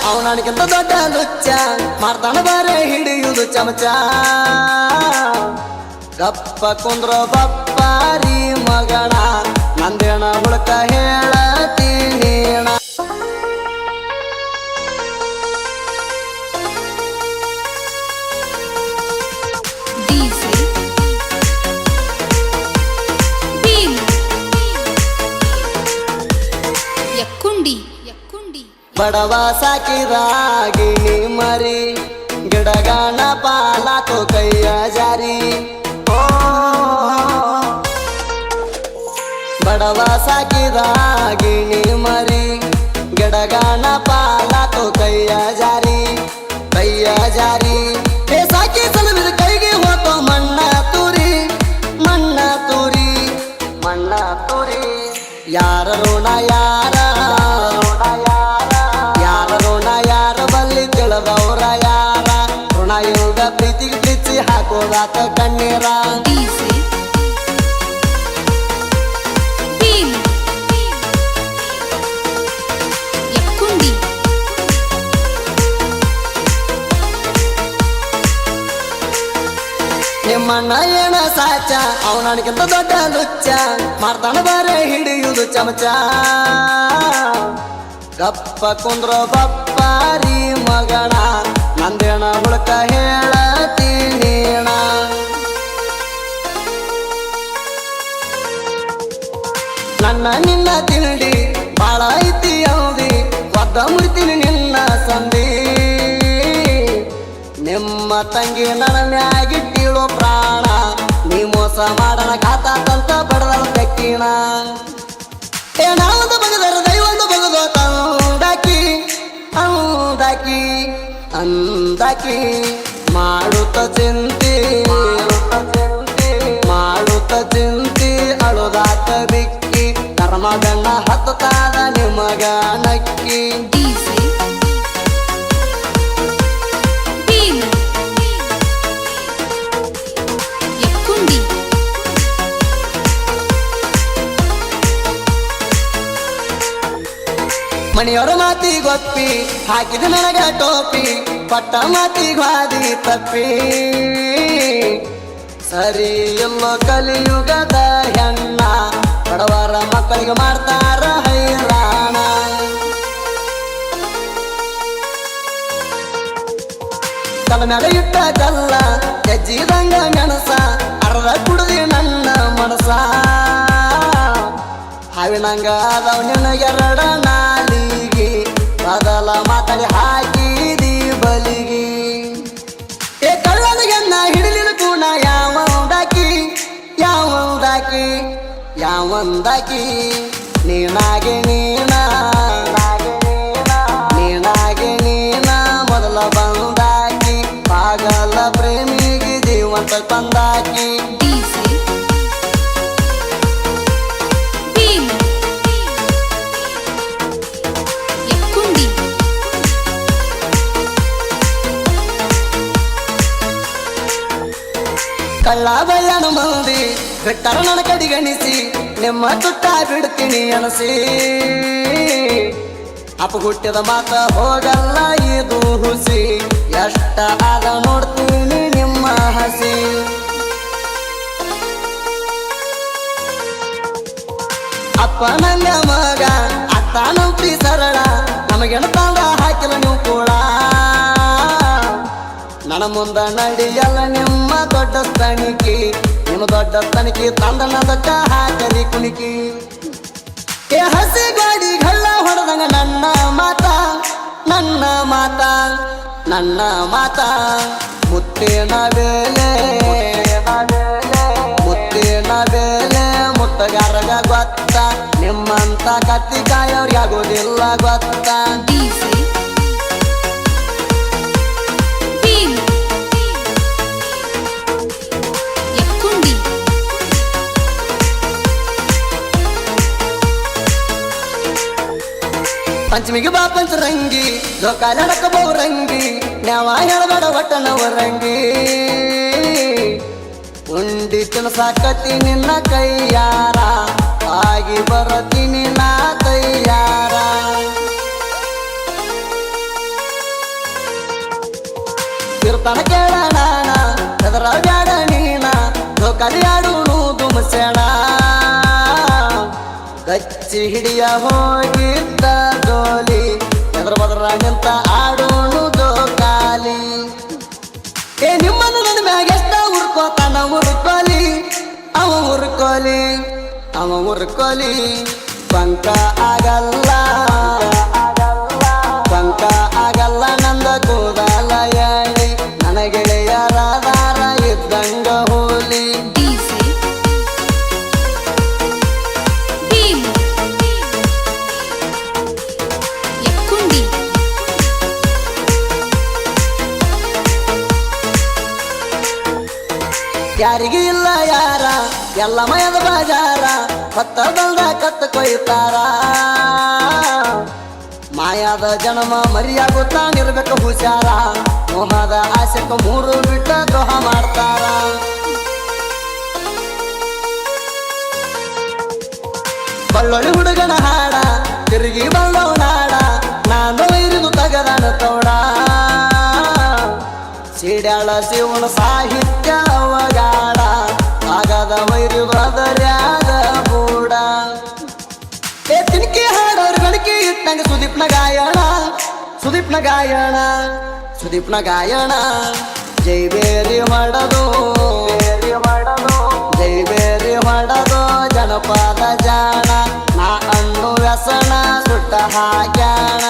ಅವನಕ್ಕಿಂತ ದೊಡ್ಡ ಲುಚ್ಚ ಮಾಡ್ತಾನ ಬಾರೆ ಹಿಡಿಯುವುದು ಚಮಚ ಗಪ್ಪ ಕುಂದ್ರ ಬಪ್ಪಾರಿ ಮಗಣ ನಂದೇಣ ಹುಡುಕ ಹೇಳತೀನೇಣ ಬಡವ ಸಾಕಿರಾಗಿಣಿ ಮರಿ ಗಿಡಗಾನ ಪಾಲಾಕೋ ಕೈಯ ಜಾರಿ ಬಡವ ಸಾಕಿರಾಗಿಣಿ ಮರಿ ಗಿಡಗಾನ ಪಾಲಾಕೋ ಕೈಯ ಜಾರಿ ಹೇ ಸಾಕಿ ಸಲುವಿದ ಕೈಗೆ ಹೋತೋ ಮಣ್ಣ ತೂರಿ ಯಾರ ಋಣ ಯಾರ ತಿಳಿದವ್ರ ಯಾರ ಋಣ ಯೋಗ ಪ್ರೀತಿಗೆ ಕಿಚ್ಚಿ ಹಾಕೋದಾತ ಕಣ್ಣೀರ ನಿಮ್ಮಣ್ಣ ಏನ ಸಾಚ ಅವನಕ್ಕಿಂತ ದೊಡ್ಡ ಲುಚ್ಚ ಮಾಡ್ತಾನ ಬಾರೆ ಹಿಡಿಯುವುದು ಚಮಚ ಗಪ್ಪ ಕುಂದ್ರ ಬಪ್ಪಾರಿ ಮಗಣ ನಂದೇಣ ಹುಡುಕ ಹೇಳತೀನೇಣ ನನ್ನ ನಿನ್ನ ತಿಂಡಿ ಬಾಳ ಐತಿ ಅವಧಿ ಒದ್ದ ಮುರಿತೀನಿ ನಿನ್ನ ಸಂಧಿ ನಿಮ್ಮ ತಂಗಿ ನನ್ನ ಮ್ಯಾಗಿಟ್ಟಿಳೋ ಪ್ರಾಣ ನೀ ಮೋಸ ಮಾಡನ ಘಾತಾತಂತ ಬಡದ ಬೆಕ್ಕಿಣ ಏನಾವುದು ಬಗದರ ದೈವೊಂದು ಬಗದೋ ಅಂದಾಕಿ ಮಾಡುತ್ತ ಚಿಂತಿ ಅಳುದಾತ ಬಿಕ್ಕಿ ಕರ್ಮಗಣ್ಣ ಹತ್ತುತ್ತಾದ ನಿಮಗ ನಕ್ಕಿ ಮಣಿಯವರ ಮಾತಿಗೊಪ್ಪಿ ಹಾಕಿದ ನನಗ ಟೋಪಿ ಪಟ್ಟ ಮಾತಿಗಾದಿ ತಪ್ಪಿ ಸರಿ ಎಲ್ಲೋ ಕಲಿಯುಗದ ಹೆಣ್ಣ ಬಡವರ ಮಕ್ಕಳಿಗೆ ಮಾಡ್ತಾರ ಹೈರಾಣ ತಲೆ ಮೇಲೆ ಇಟ್ಟ ಕಲ್ಲ ಹೆಜ್ಜಿದಂಗ ಮೆಣಸ ಅರ್ಧ ಕುಡ್ದಿ ನನ್ನ ಮನಸ ಹಾವಿನಂಗ ಅದಾವ ನಿನಗೆರಡ ನಾಲಿಗೆ ಬದಲ ಮಾತಾಡಿ ಹಾಕಿದಿ ಬಲಿಗಿ ಏ ಕಳ್ಳನಿಗೆನ್ನ ಹಿಡಿಲಿನ ಗುಣ ಯಾವಂದಾಕಿ ನೀನಾಗೆ ನೀನ ಮೊದಲ ಬಂದಾಕಿ ಪಾಗಲ ಪ್ರೇಮಿಗೆ ಜೀವಂತ ತಂದಾಕಿ ಕಳ್ಳ ಬಯ್ಯನ ಮಂದಿ ಬಿಟ್ಟರ ನನ್ನ ಕಡಿಗಣಿಸಿ ನಿಮ್ಮ ತುಟ್ಟ ಬಿಡ್ತೀನಿ ಅನಸಿ ಅಪಗುಟ್ಟಿದ ಮಾತ ಹೋಗಲ್ಲ ಇದು ಹುಸಿ ಎಷ್ಟ ಆಗ ನೋಡ್ತೀನಿ ನಿಮ್ಮ ಹಸಿ ಅಪ್ಪ ನನ್ನ ಮಗ ಅತ್ತ ನಂಬಿ ಸರಳ ನಮಗೆಣತಾಂಗ ಹಾಕಿಲ್ಲ ನೀವು ಕೂಡ ನನ್ನ ಮುಂದ ನಡಿಯಲ್ಲ ನಿಮ್ಮ ದೊಡ್ಡ ತಣಿಕಿ ನಿಮ್ಮ ದೊಡ್ಡ ತಣಿಕಿ ತಂದನದಕ್ಕ ಹಾಕಲಿ ಕುಣಿಕಿ ಏ ಹಸಿ ಗಾಡಿ ಗಳ್ಳ ಹೊಡೆದಂಗ ನನ್ನ ಮಾತ ಮುತ್ತಿನ ಬೇಲೆ ಮುತ್ತಗಾರಗ ಗೊತ್ತ ನಿಮ್ಮಂತ ಕತ್ತಿಕಾಯವ್ರಿಗೆ ಆಗೋದಿಲ್ಲ ಗೊತ್ತ ಪಂಚಮಿಗೆ ಬಾ ಪಂಚರಂಗಿ ಜೋಕಾಲಡಕ ಬಹುರಂಗಿ ನ್ಯಾವ ಹೇಳಬೇಡ ಒಟ್ಟ ನವರಂಗಿ ಉಂಡಿ ತಿನ್ಸಾಕತಿ ನಿನ್ನ ಕೈಯಾರ ಆಗಿ ಬರತೀನಿ ನಾ ತಯ್ಯಾರ ಎಸಿ ಹಿಡಿಯ ಹೋಗಿದ್ದ ಡೋಲಿ ಎದ್ರ ಬದ್ರ ನಿಂತ ಆಡೋಣು ಜೋಕಾಲಿ ಏ ನಿಮ್ಮನ್ನು ನನ್ನ ಮ್ಯಾಗ ಎಷ್ಟ ಉರ್ಕೋತಾನ ಉರ್ಕೋಲಿ ಅವ ಉರ್ಕೋಲಿ ಪಂಕ ಆಗಲ್ಲ ನಂದ ಕೂದಲ ಎಳಿ ನನ್ನ ಗೆಳೆಯರಾದಾರ ಇದ್ದಂಗ ಹೋಲಿ ಯಾರಿಗೆ ಇಲ್ಲ ಯಾರ ಎಲ್ಲ ಮಯದ ಬಾಜಾರ ಹೊತ್ತ ಬಂದ ಕತ್ತು ಕೊಯ್ತಾರ ಮಾಯಾದ ಜನ್ಮ ಮರಿಯಾಗುತ್ತಾನಿರ್ಬೇಕು ಹುಷಾರ ಮೋಹದ ಆಸೆಕ ಮೂರು ಬಿಟ್ಟ ದ್ರೋಹ ಮಾಡ್ತಾರ ಬಳ್ಳೊಳ್ಳಿ ಹುಡುಗನ ಹಾಡ ತಿರುಗಿ ಬಳ್ಳವ ನಾಡ ನಾನು ಇರಿದು ತಗದಾನ ತೋಡ ಸಿಡ್ಯಾಳ ಶಿವನ ಸಾಹಿತ್ಯ ಅವಗಾಡ ಆಗದ ವೈರು ಬದರ್ಯಾದ ಬೂಡ ಏ ತಿನ್ಕಿ ಹಾಡೋರ್ ಗಣಕಿ ಇಟ್ಟಂಗ ಸುದೀಪ್ನ ಗಾಯಣ ಜೈ ಬೇರಿ ಮಾಡದು ಜನಪದ ಜಾಣ ನಾ ಅಣ್ಣು ವ್ಯಸನ ಸುಟ್ಟ ಹಾಕ್ಯಾಣ